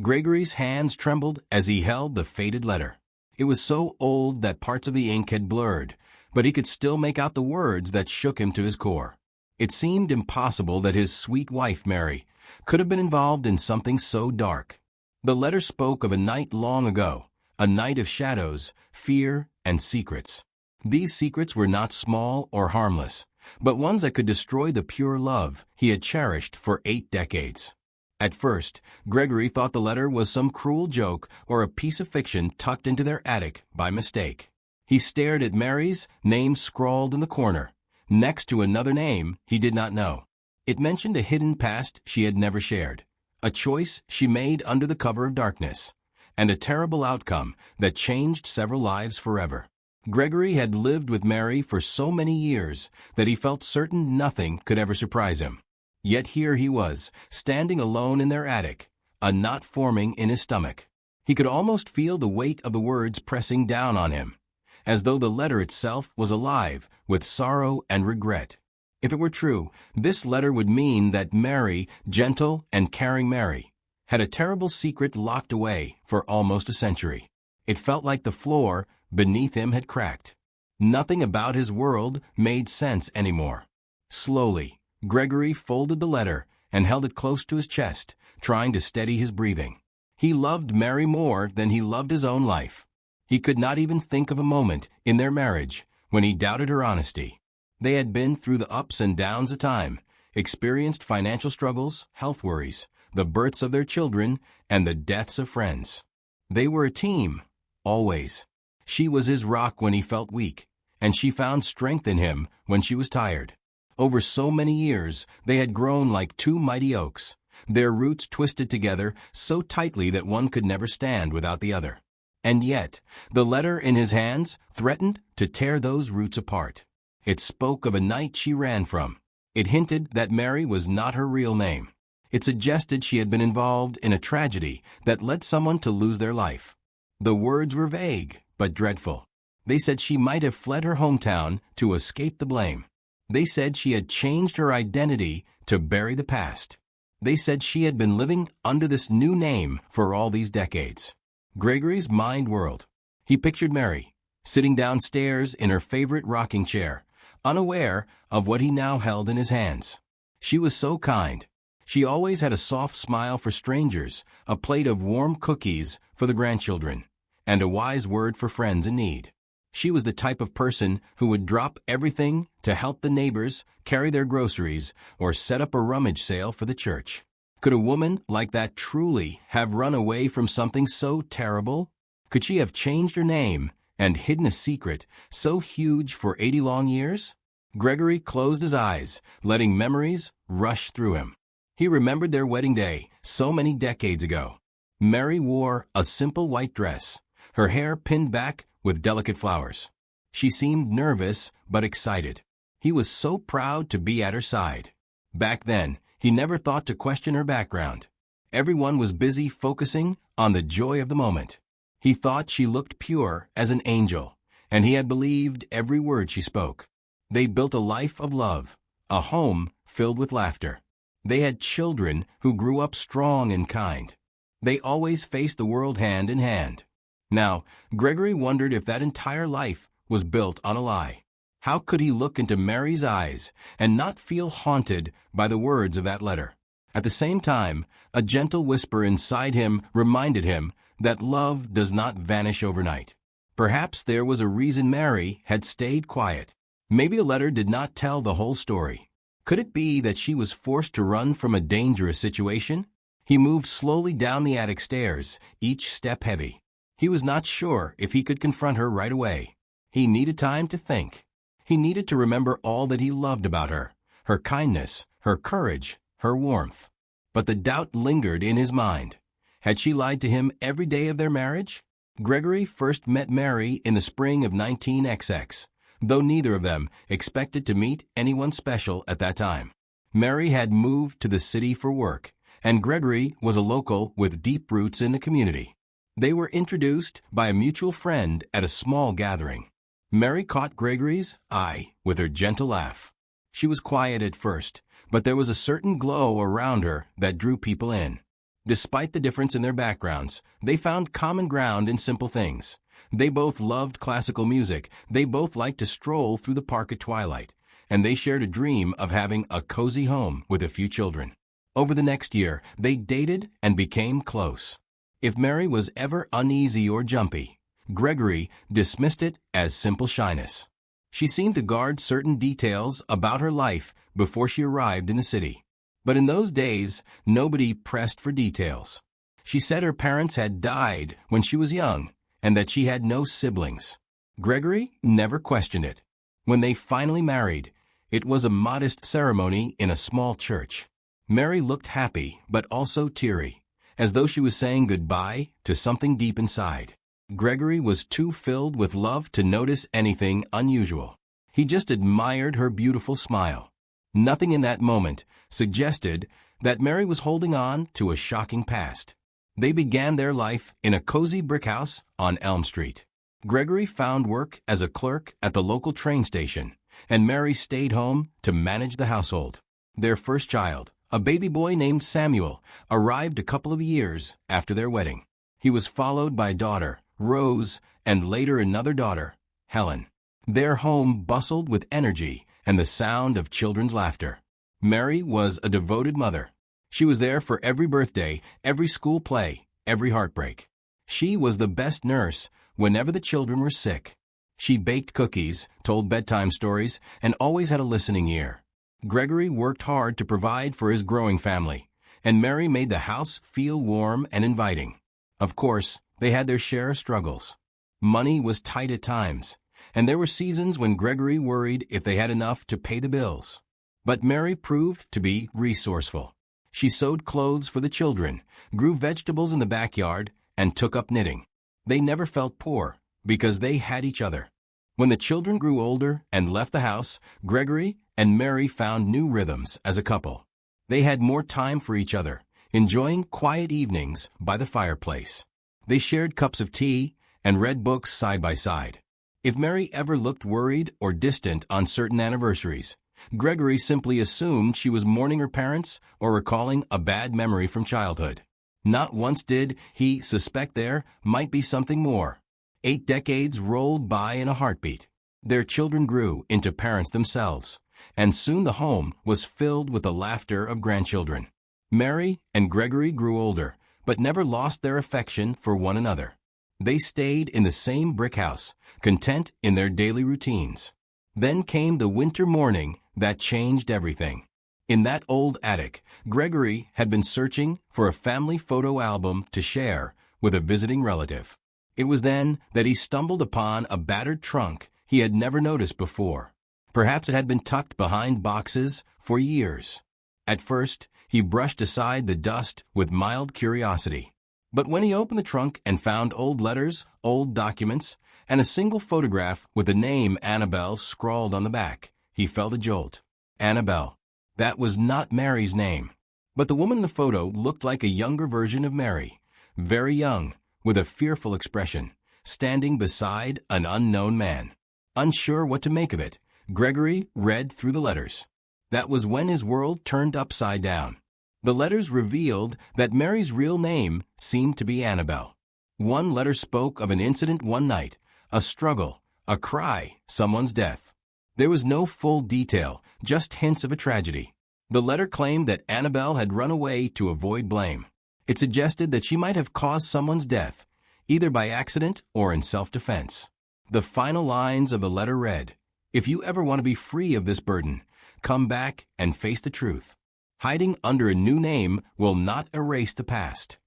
Gregory's hands trembled as he held the faded letter. It was so old that parts of the ink had blurred, but he could still make out the words that shook him to his core. It seemed impossible that his sweet wife, Mary, could have been involved in something so dark. The letter spoke of a night long ago, a night of shadows, fear, and secrets. These secrets were not small or harmless, but ones that could destroy the pure love he had cherished for 8 decades. At first, Gregory thought the letter was some cruel joke or a piece of fiction tucked into their attic by mistake. He stared at Mary's name scrawled in the corner, next to another name he did not know. It mentioned a hidden past she had never shared, a choice she made under the cover of darkness, and a terrible outcome that changed several lives forever. Gregory had lived with Mary for so many years that he felt certain nothing could ever surprise him. Yet here he was, standing alone in their attic, a knot forming in his stomach. He could almost feel the weight of the words pressing down on him, as though the letter itself was alive with sorrow and regret. If it were true, this letter would mean that Mary, gentle and caring Mary, had a terrible secret locked away for almost a century. It felt like the floor beneath him had cracked. Nothing about his world made sense anymore. Slowly, Gregory folded the letter and held it close to his chest, trying to steady his breathing. He loved Mary more than he loved his own life. He could not even think of a moment in their marriage when he doubted her honesty. They had been through the ups and downs of time, experienced financial struggles, health worries, the births of their children, and the deaths of friends. They were a team, always. She was his rock when he felt weak, and she found strength in him when she was tired. Over so many years, they had grown like 2 mighty oaks, their roots twisted together so tightly that one could never stand without the other. And yet, the letter in his hands threatened to tear those roots apart. It spoke of a night she ran from. It hinted that Mary was not her real name. It suggested she had been involved in a tragedy that led someone to lose their life. The words were vague, but dreadful. They said she might have fled her hometown to escape the blame. They said she had changed her identity to bury the past. They said she had been living under this new name for all these decades. Gregory's mind whirled. He pictured Mary, sitting downstairs in her favorite rocking chair, unaware of what he now held in his hands. She was so kind. She always had a soft smile for strangers, a plate of warm cookies for the grandchildren, and a wise word for friends in need. She was the type of person who would drop everything to help the neighbors carry their groceries or set up a rummage sale for the church. Could a woman like that truly have run away from something so terrible? Could she have changed her name and hidden a secret so huge for 80 long years? Gregory closed his eyes, letting memories rush through him. He remembered their wedding day so many decades ago. Mary wore a simple white dress, her hair pinned back with delicate flowers. She seemed nervous but excited. He was so proud to be at her side. Back then, he never thought to question her background. Everyone was busy focusing on the joy of the moment. He thought she looked pure as an angel, and he had believed every word she spoke. They built a life of love, a home filled with laughter. They had children who grew up strong and kind. They always faced the world hand in hand. Now, Gregory wondered if that entire life was built on a lie. How could he look into Mary's eyes and not feel haunted by the words of that letter? At the same time, a gentle whisper inside him reminded him that love does not vanish overnight. Perhaps there was a reason Mary had stayed quiet. Maybe the letter did not tell the whole story. Could it be that she was forced to run from a dangerous situation? He moved slowly down the attic stairs, each step heavy. He was not sure if he could confront her right away. He needed time to think. He needed to remember all that he loved about her, her kindness, her courage, her warmth. But the doubt lingered in his mind. Had she lied to him every day of their marriage? Gregory first met Mary in the spring of 19XX, though neither of them expected to meet anyone special at that time. Mary had moved to the city for work, and Gregory was a local with deep roots in the community. They were introduced by a mutual friend at a small gathering. Mary caught Gregory's eye with her gentle laugh. She was quiet at first, but there was a certain glow around her that drew people in. Despite the difference in their backgrounds, they found common ground in simple things. They both loved classical music, they both liked to stroll through the park at twilight, and they shared a dream of having a cozy home with a few children. Over the next year, they dated and became close. If Mary was ever uneasy or jumpy, Gregory dismissed it as simple shyness. She seemed to guard certain details about her life before she arrived in the city. But in those days, nobody pressed for details. She said her parents had died when she was young and that she had no siblings. Gregory never questioned it. When they finally married, it was a modest ceremony in a small church. Mary looked happy but also teary, as though she was saying goodbye to something deep inside. Gregory was too filled with love to notice anything unusual. He just admired her beautiful smile. Nothing in that moment suggested that Mary was holding on to a shocking past. They began their life in a cozy brick house on Elm Street. Gregory found work as a clerk at the local train station, and Mary stayed home to manage the household. Their first child, a baby boy named Samuel, arrived a couple of years after their wedding. He was followed by a daughter, Rose, and later another daughter, Helen. Their home bustled with energy and the sound of children's laughter. Mary was a devoted mother. She was there for every birthday, every school play, every heartbreak. She was the best nurse whenever the children were sick. She baked cookies, told bedtime stories, and always had a listening ear. Gregory worked hard to provide for his growing family, and Mary made the house feel warm and inviting. Of course, they had their share of struggles. Money was tight at times, and there were seasons when Gregory worried if they had enough to pay the bills. But Mary proved to be resourceful. She sewed clothes for the children, grew vegetables in the backyard, and took up knitting. They never felt poor because they had each other. When the children grew older and left the house, Gregory and Mary found new rhythms as a couple. They had more time for each other, enjoying quiet evenings by the fireplace. They shared cups of tea and read books side by side. If Mary ever looked worried or distant on certain anniversaries, Gregory simply assumed she was mourning her parents or recalling a bad memory from childhood. Not once did he suspect there might be something more. 8 decades rolled by in a heartbeat. Their children grew into parents themselves, and soon the home was filled with the laughter of grandchildren. Mary and Gregory grew older, but never lost their affection for one another. They stayed in the same brick house, content in their daily routines. Then came the winter morning that changed everything. In that old attic, Gregory had been searching for a family photo album to share with a visiting relative. It was then that he stumbled upon a battered trunk he had never noticed before. Perhaps it had been tucked behind boxes for years. At first, he brushed aside the dust with mild curiosity. But when he opened the trunk and found old letters, old documents, and a single photograph with the name Annabelle scrawled on the back, he felt a jolt. Annabelle. That was not Mary's name. But the woman in the photo looked like a younger version of Mary, very young, with a fearful expression, standing beside an unknown man. Unsure what to make of it, Gregory read through the letters. That was when his world turned upside down. The letters revealed that Mary's real name seemed to be Annabelle. One letter spoke of an incident one night, a struggle, a cry, someone's death. There was no full detail, just hints of a tragedy. The letter claimed that Annabelle had run away to avoid blame. It suggested that she might have caused someone's death, either by accident or in self-defense. The final lines of the letter read, "If you ever want to be free of this burden, come back and face the truth. Hiding under a new name will not erase the past."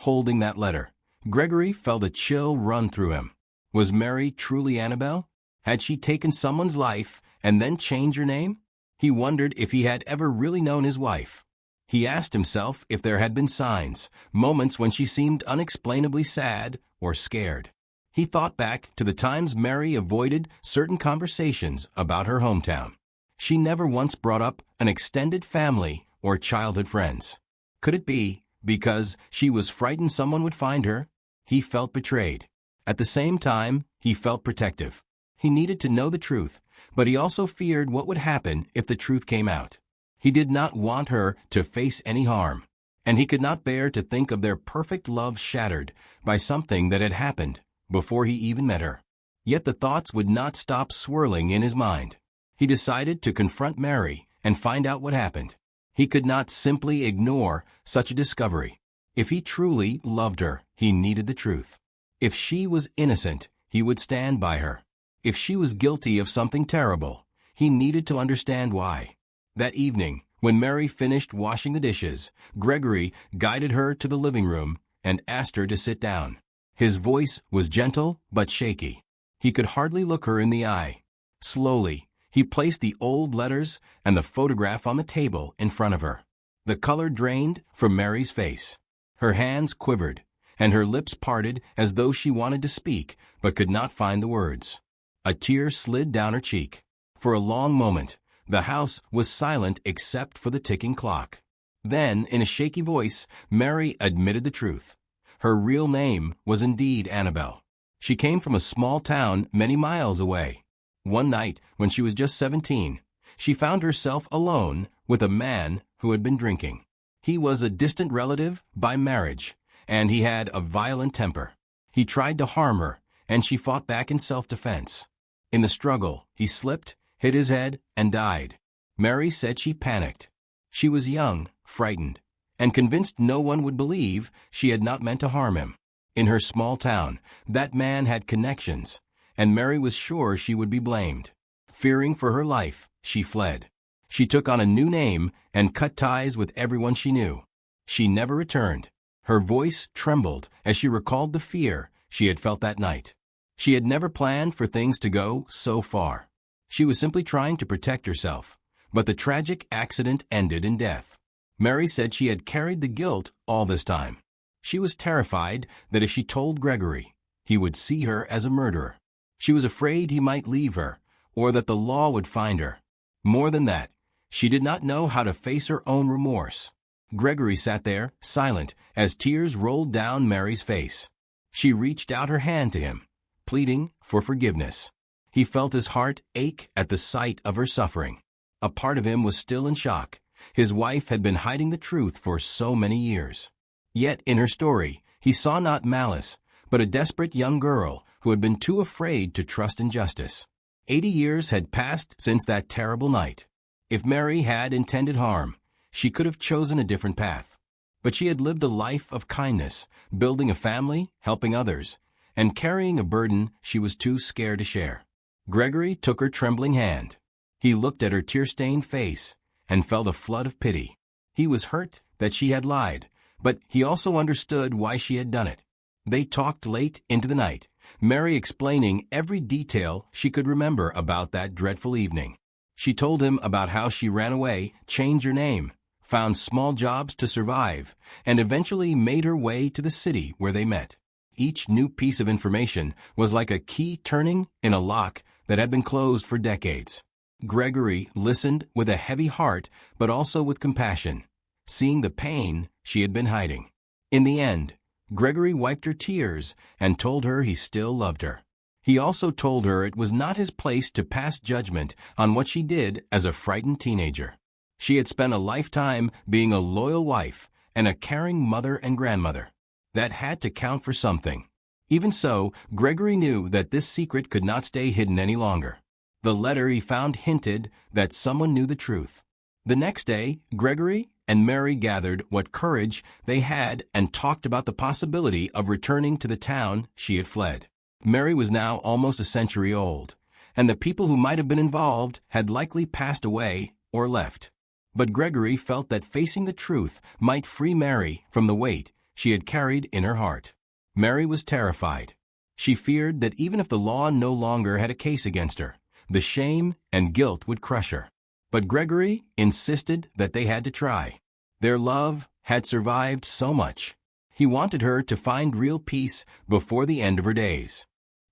Holding that letter, Gregory felt a chill run through him. Was Mary truly Annabelle? Had she taken someone's life and then changed her name? He wondered if he had ever really known his wife. He asked himself if there had been signs, moments when she seemed unexplainably sad or scared. He thought back to the times Mary avoided certain conversations about her hometown. She never once brought up an extended family or childhood friends. Could it be because she was frightened someone would find her? He felt betrayed. At the same time, he felt protective. He needed to know the truth, but he also feared what would happen if the truth came out. He did not want her to face any harm. and he could not bear to think of their perfect love shattered by something that had happened before he even met her. Yet the thoughts would not stop swirling in his mind. He decided to confront Mary and find out what happened. He could not simply ignore such a discovery. If he truly loved her, he needed the truth. If she was innocent, he would stand by her. If she was guilty of something terrible, he needed to understand why. That evening, when Mary finished washing the dishes, Gregory guided her to the living room and asked her to sit down. His voice was gentle but shaky. He could hardly look her in the eye. Slowly, he placed the old letters and the photograph on the table in front of her. The color drained from Mary's face. Her hands quivered, and her lips parted as though she wanted to speak but could not find the words. A tear slid down her cheek. For a long moment, the house was silent except for the ticking clock. Then, in a shaky voice, Mary admitted the truth. Her real name was indeed Annabelle. She came from a small town many miles away. One night, when she was just 17, she found herself alone with a man who had been drinking. He was a distant relative by marriage, and he had a violent temper. He tried to harm her, and she fought back in self-defense. In the struggle, he slipped, hit his head, and died. Mary said she panicked. She was young, frightened, and convinced no one would believe she had not meant to harm him. In her small town, that man had connections, and Mary was sure she would be blamed. Fearing for her life, she fled. She took on a new name and cut ties with everyone she knew. She never returned. Her voice trembled as she recalled the fear she had felt that night. She had never planned for things to go so far. She was simply trying to protect herself, but the tragic accident ended in death. Mary said she had carried the guilt all this time. She was terrified that if she told Gregory, he would see her as a murderer. She was afraid he might leave her, or that the law would find her. More than that, she did not know how to face her own remorse. Gregory sat there, silent, as tears rolled down Mary's face. She reached out her hand to him, pleading for forgiveness. He felt his heart ache at the sight of her suffering. A part of him was still in shock. His wife had been hiding the truth for so many years. Yet in her story, he saw not malice, but a desperate young girl who had been too afraid to trust in justice. 80 years had passed since that terrible night. If Mary had intended harm, she could have chosen a different path. But she had lived a life of kindness, building a family, helping others, and carrying a burden she was too scared to share. Gregory took her trembling hand. He looked at her tear-stained face and felt a flood of pity. He was hurt that she had lied, but he also understood why she had done it. They talked late into the night, Mary explaining every detail she could remember about that dreadful evening. She told him about how she ran away, changed her name, found small jobs to survive, and eventually made her way to the city where they met. Each new piece of information was like a key turning in a lock that had been closed for decades. Gregory listened with a heavy heart, but also with compassion, seeing the pain she had been hiding. In the end, Gregory wiped her tears and told her he still loved her. He also told her it was not his place to pass judgment on what she did as a frightened teenager. She had spent a lifetime being a loyal wife and a caring mother and grandmother. That had to count for something. Even so, Gregory knew that this secret could not stay hidden any longer. The letter he found hinted that someone knew the truth. The next day, Gregory and Mary gathered what courage they had and talked about the possibility of returning to the town she had fled. Mary was now almost a century old, and the people who might have been involved had likely passed away or left. But Gregory felt that facing the truth might free Mary from the weight she had carried in her heart. Mary was terrified. She feared that even if the law no longer had a case against her, the shame and guilt would crush her. But Gregory insisted that they had to try. Their love had survived so much. He wanted her to find real peace before the end of her days.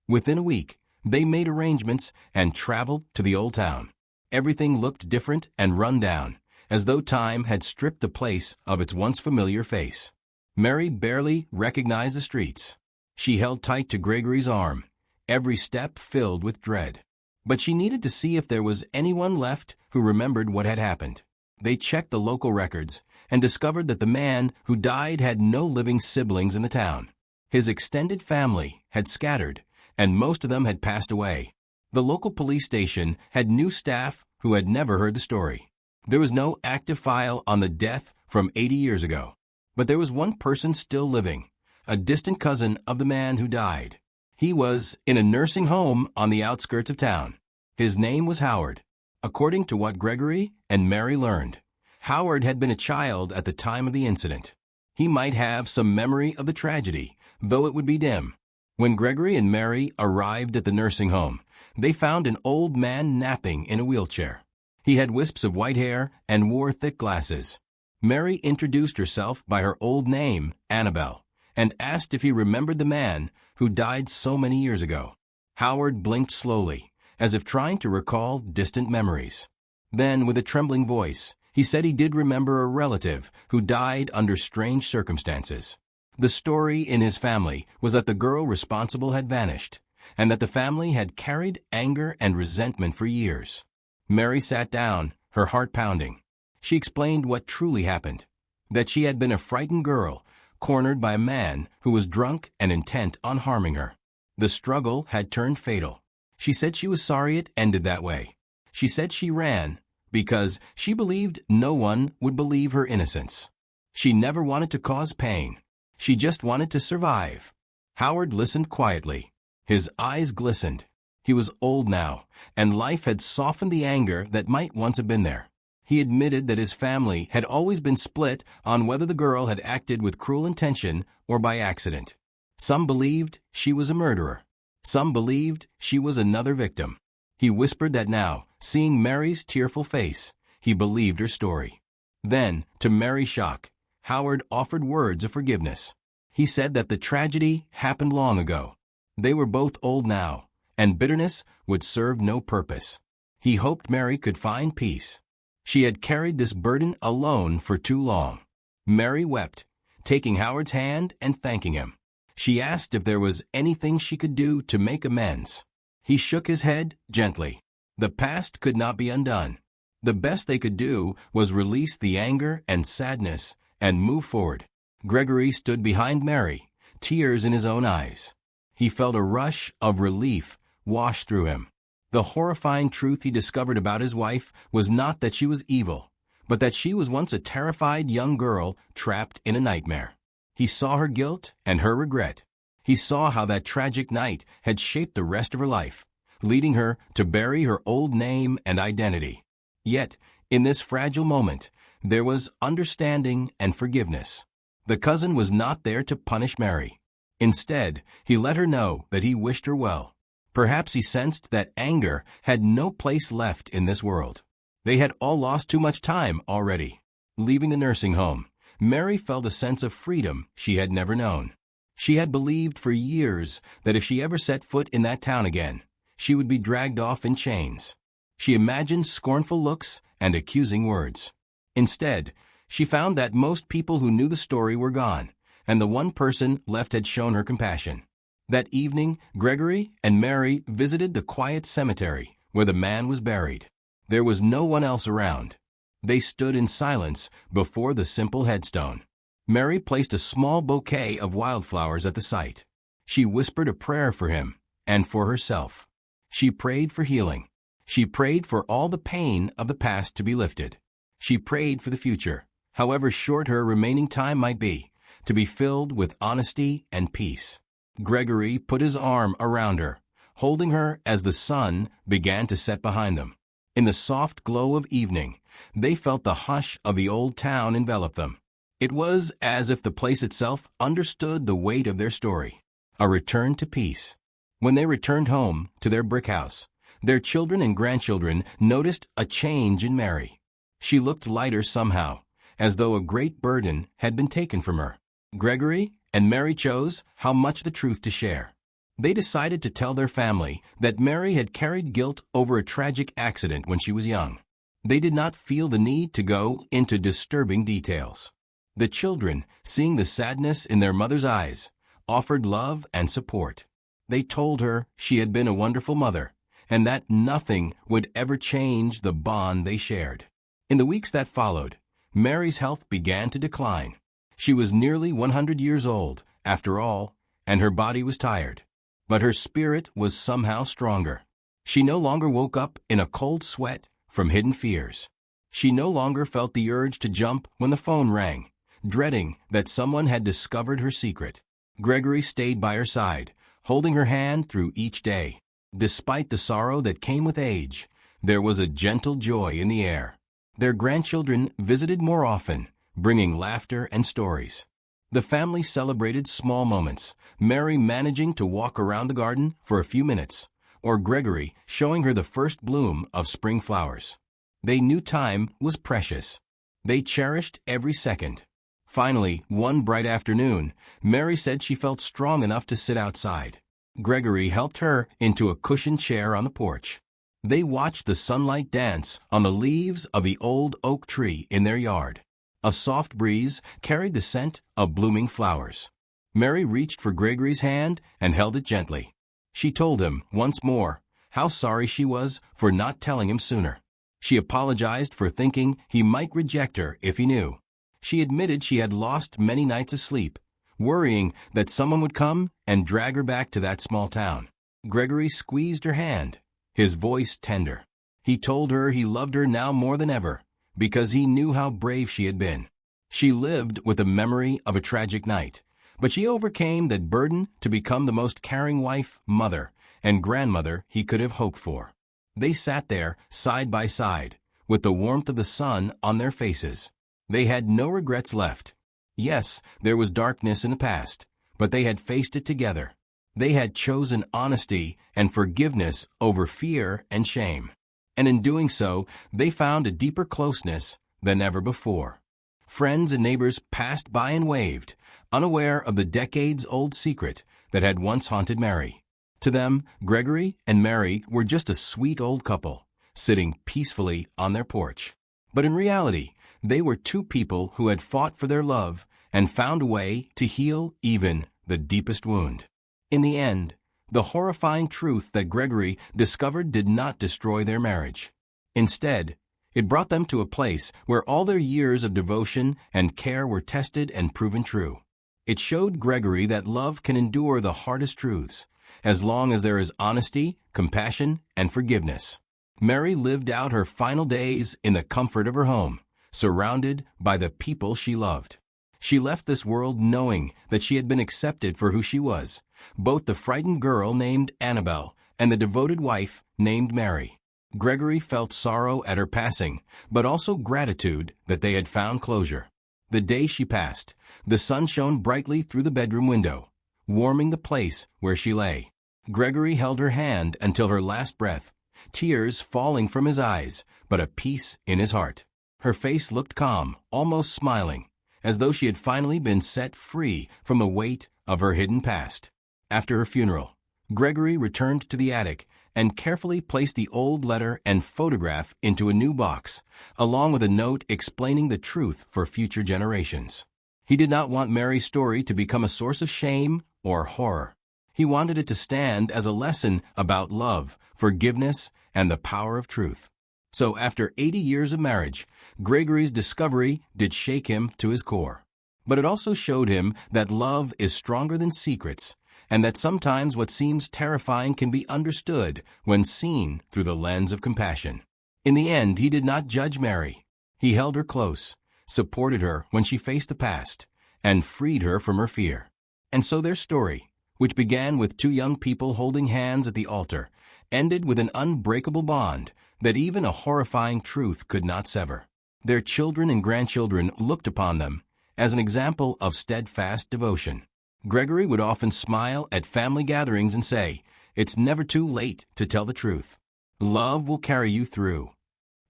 Within a week, they made arrangements and traveled to the old town. Everything looked different and run down, as though time had stripped the place of its once familiar face. Mary barely recognized the streets. She held tight to Gregory's arm, every step filled with dread. But she needed to see if there was anyone left who remembered what had happened. They checked the local records and discovered that the man who died had no living siblings in the town. His extended family had scattered, and most of them had passed away. The local police station had new staff who had never heard the story. There was no active file on the death from 80 years ago. But there was one person still living, a distant cousin of the man who died. He was in a nursing home on the outskirts of town. His name was Howard. According to what Gregory and Mary learned, Howard had been a child at the time of the incident. He might have some memory of the tragedy, though it would be dim. When Gregory and Mary arrived at the nursing home, they found an old man napping in a wheelchair. He had wisps of white hair and wore thick glasses. Mary introduced herself by her old name, Annabelle, and asked if he remembered the man who died so many years ago. Howard blinked slowly, as if trying to recall distant memories. Then, with a trembling voice, he said he did remember a relative who died under strange circumstances. The story in his family was that the girl responsible had vanished, and that the family had carried anger and resentment for years. Mary sat down, her heart pounding. She explained what truly happened, that she had been a frightened girl, cornered by a man who was drunk and intent on harming her. The struggle had turned fatal. She said she was sorry it ended that way. She said she ran because she believed no one would believe her innocence. She never wanted to cause pain. She just wanted to survive. Howard listened quietly. His eyes glistened. He was old now, and life had softened the anger that might once have been there. He admitted that his family had always been split on whether the girl had acted with cruel intention or by accident. Some believed she was a murderer. Some believed she was another victim. He whispered that now, seeing Mary's tearful face, he believed her story. Then, to Mary's shock, Howard offered words of forgiveness. He said that the tragedy happened long ago. They were both old now, and bitterness would serve no purpose. He hoped Mary could find peace. She had carried this burden alone for too long. Mary wept, taking Howard's hand and thanking him. She asked if there was anything she could do to make amends. He shook his head gently. The past could not be undone. The best they could do was release the anger and sadness and move forward. Gregory stood behind Mary, tears in his own eyes. He felt a rush of relief wash through him. The horrifying truth he discovered about his wife was not that she was evil, but that she was once a terrified young girl trapped in a nightmare. He saw her guilt and her regret. He saw how that tragic night had shaped the rest of her life, leading her to bury her old name and identity. Yet, in this fragile moment, there was understanding and forgiveness. The cousin was not there to punish Mary. Instead, he let her know that he wished her well. Perhaps he sensed that anger had no place left in this world. They had all lost too much time already. Leaving the nursing home, Mary felt a sense of freedom she had never known. She had believed for years that if she ever set foot in that town again, she would be dragged off in chains. She imagined scornful looks and accusing words. Instead, she found that most people who knew the story were gone, and the one person left had shown her compassion. That evening, Gregory and Mary visited the quiet cemetery where the man was buried. There was no one else around. They stood in silence before the simple headstone. Mary placed a small bouquet of wildflowers at the site. She whispered a prayer for him and for herself. She prayed for healing. She prayed for all the pain of the past to be lifted. She prayed for the future, however short her remaining time might be, to be filled with honesty and peace. Gregory put his arm around her, holding her as the sun began to set behind them. In the soft glow of evening, they felt the hush of the old town envelop them. It was as if the place itself understood the weight of their story. A return to peace. When they returned home to their brick house, their children and grandchildren noticed a change in Mary. She looked lighter somehow, as though a great burden had been taken from her. Gregory and Mary chose how much the truth to share. They decided to tell their family that Mary had carried guilt over a tragic accident when she was young. They did not feel the need to go into disturbing details. The children, seeing the sadness in their mother's eyes, offered love and support. They told her she had been a wonderful mother, and that nothing would ever change the bond they shared. In the weeks that followed, Mary's health began to decline. She was nearly 100 years old, after all, and her body was tired. But her spirit was somehow stronger. She no longer woke up in a cold sweat from hidden fears. She no longer felt the urge to jump when the phone rang, dreading that someone had discovered her secret. Gregory stayed by her side, holding her hand through each day. Despite the sorrow that came with age, there was a gentle joy in the air. Their grandchildren visited more often, bringing laughter and stories. The family celebrated small moments, Mary managing to walk around the garden for a few minutes, or Gregory showing her the first bloom of spring flowers. They knew time was precious. They cherished every second. Finally, one bright afternoon, Mary said she felt strong enough to sit outside. Gregory helped her into a cushioned chair on the porch. They watched the sunlight dance on the leaves of the old oak tree in their yard. A soft breeze carried the scent of blooming flowers. Mary reached for Gregory's hand and held it gently. She told him, once more, how sorry she was for not telling him sooner. She apologized for thinking he might reject her if he knew. She admitted she had lost many nights of sleep, worrying that someone would come and drag her back to that small town. Gregory squeezed her hand, his voice tender. He told her he loved her now more than ever, because he knew how brave she had been. She lived with the memory of a tragic night, but she overcame that burden to become the most caring wife, mother, and grandmother he could have hoped for. They sat there, side by side, with the warmth of the sun on their faces. They had no regrets left. Yes, there was darkness in the past, but they had faced it together. They had chosen honesty and forgiveness over fear and shame. And in doing so, they found a deeper closeness than ever before. Friends and neighbors passed by and waved, unaware of the decades-old secret that had once haunted Mary. To them, Gregory and Mary were just a sweet old couple, sitting peacefully on their porch. But in reality, they were two people who had fought for their love and found a way to heal even the deepest wound. In the end, the horrifying truth that Gregory discovered did not destroy their marriage. Instead, it brought them to a place where all their years of devotion and care were tested and proven true. It showed Gregory that love can endure the hardest truths, as long as there is honesty, compassion, and forgiveness. Mary lived out her final days in the comfort of her home, surrounded by the people she loved. She left this world knowing that she had been accepted for who she was, both the frightened girl named Annabelle and the devoted wife named Mary. Gregory felt sorrow at her passing, but also gratitude that they had found closure. The day she passed, the sun shone brightly through the bedroom window, warming the place where she lay. Gregory held her hand until her last breath, tears falling from his eyes, but a peace in his heart. Her face looked calm, almost smiling, as though she had finally been set free from the weight of her hidden past. After her funeral, Gregory returned to the attic and carefully placed the old letter and photograph into a new box, along with a note explaining the truth for future generations. He did not want Mary's story to become a source of shame or horror. He wanted it to stand as a lesson about love, forgiveness, and the power of truth. So after 80 years of marriage, Gregory's discovery did shake him to his core. But it also showed him that love is stronger than secrets, and that sometimes what seems terrifying can be understood when seen through the lens of compassion. In the end, he did not judge Mary. He held her close, supported her when she faced the past, and freed her from her fear. And so their story, which began with two young people holding hands at the altar, ended with an unbreakable bond that even a horrifying truth could not sever. Their children and grandchildren looked upon them as an example of steadfast devotion. Gregory would often smile at family gatherings and say, "It's never too late to tell the truth. Love will carry you through."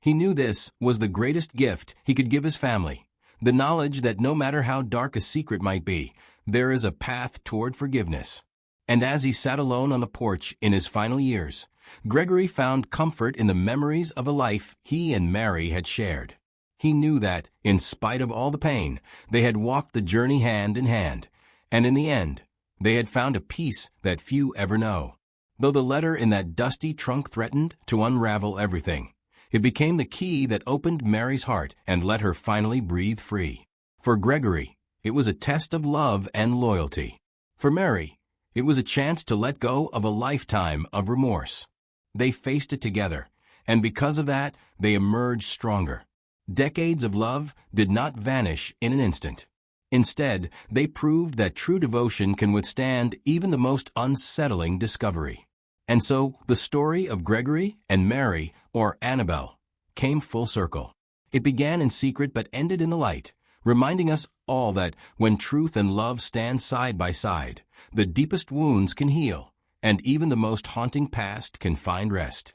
He knew this was the greatest gift he could give his family, the knowledge that no matter how dark a secret might be, there is a path toward forgiveness. And as he sat alone on the porch in his final years, Gregory found comfort in the memories of a life he and Mary had shared. He knew that, in spite of all the pain, they had walked the journey hand in hand, and in the end, they had found a peace that few ever know. Though the letter in that dusty trunk threatened to unravel everything, It became the key that opened Mary's heart and let her finally breathe free. For Gregory, it was a test of love and loyalty. For Mary, it was a chance to let go of a lifetime of remorse. They faced it together, and because of that, they emerged stronger. Decades of love did not vanish in an instant. Instead, they proved that true devotion can withstand even the most unsettling discovery. And so, the story of Gregory and Mary, or Annabelle, came full circle. It began in secret but ended in the light, reminding us all that when truth and love stand side by side, the deepest wounds can heal, and even the most haunting past can find rest.